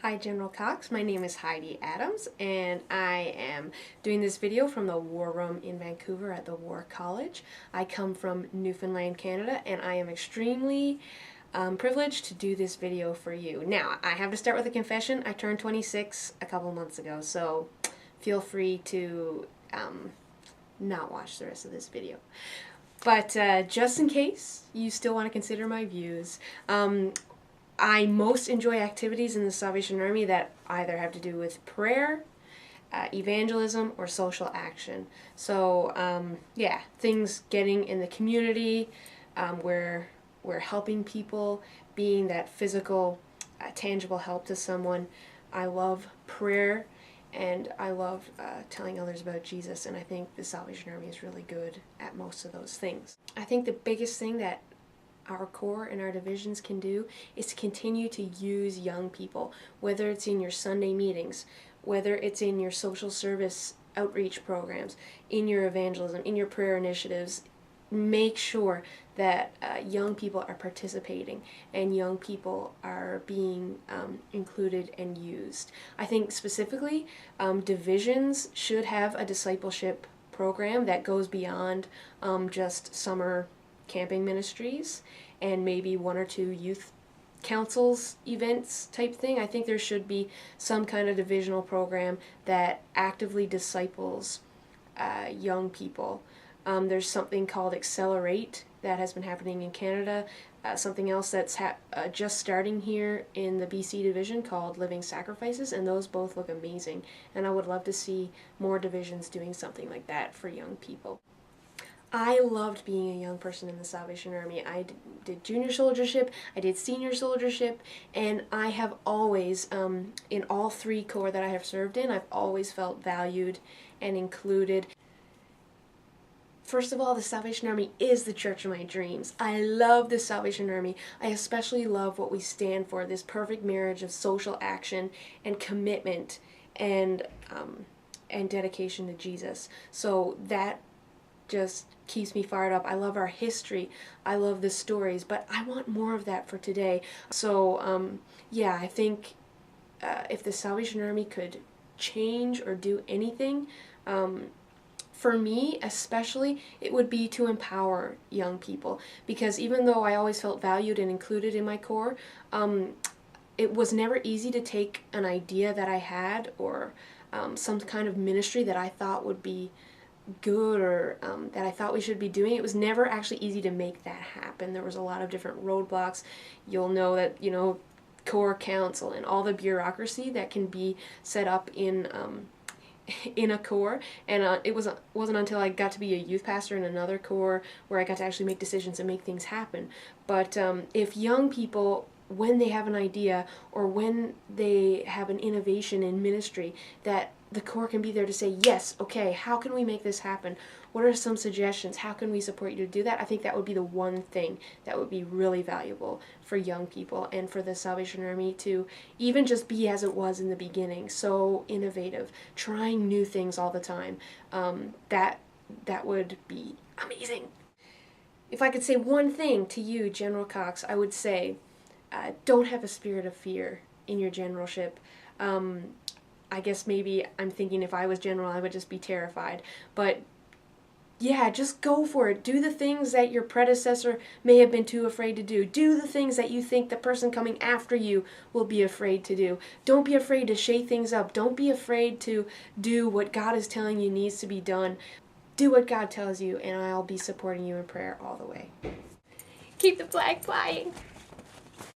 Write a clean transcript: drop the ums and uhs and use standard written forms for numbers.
Hi General Cox, my name is Heidi Adams and I am doing this video from the War Room in Vancouver at the War College. I come from Newfoundland, Canada, and I am extremely privileged to do this video for you. Now, I have to start with a confession. I turned 26 a couple months ago, so feel free to not watch the rest of this video. But just in case you still want to consider my views, I most enjoy activities in the Salvation Army that either have to do with prayer, evangelism, or social action. So, yeah, things getting in the community, where we're helping people, being that physical, tangible help to someone. I love prayer, and I love telling others about Jesus, and I think the Salvation Army is really good at most of those things. I think the biggest thing that our Corps and our divisions can do is to continue to use young people, whether it's in your Sunday meetings, whether it's in your social service outreach programs, in your evangelism, in your prayer initiatives. Make sure that young people are participating and young people are being included and used. I think specifically divisions should have a discipleship program that goes beyond just summer camping ministries and maybe one or two youth councils events type thing. I think there should be some kind of divisional program that actively disciples young people. There's something called Accelerate that has been happening in Canada. Something else that's just starting here in the BC division called Living Sacrifices, and those both look amazing. And I would love to see more divisions doing something like that for young people. I loved being a young person in the Salvation Army. I did junior soldiership, I did senior soldiership, and I have always, in all three corps that I have served in, I've always felt valued and included. First of all, the Salvation Army is the church of my dreams. I love the Salvation Army. I especially love what we stand for, this perfect marriage of social action and commitment and dedication to Jesus. So that just keeps me fired up. I love our history. I love the stories, but I want more of that for today. So, yeah, I think if the Salvation Army could change or do anything, for me especially, it would be to empower young people. Because even though I always felt valued and included in my corps, it was never easy to take an idea that I had or some kind of ministry that I thought would be good or that I thought we should be doing. It was never actually easy to make that happen. There was a lot of different roadblocks. You'll know that, Corps Council and all the bureaucracy that can be set up in a corps, and it wasn't until I got to be a youth pastor in another corps where I got to actually make decisions and make things happen. But if young people, when they have an idea or when they have an innovation in ministry, that the Corps can be there to say, yes, okay, how can we make this happen? What are some suggestions? How can we support you to do that? I think that would be the one thing that would be really valuable for young people and for the Salvation Army to even just be as it was in the beginning, so innovative, trying new things all the time. That would be amazing. If I could say one thing to you, General Cox, I would say, don't have a spirit of fear in your generalship. I guess maybe I'm thinking if I was general, I would just be terrified. But yeah, just go for it. Do the things that your predecessor may have been too afraid to do. Do the things that you think the person coming after you will be afraid to do. Don't be afraid to shake things up. Don't be afraid to do what God is telling you needs to be done. Do what God tells you, and I'll be supporting you in prayer all the way. Keep the flag flying.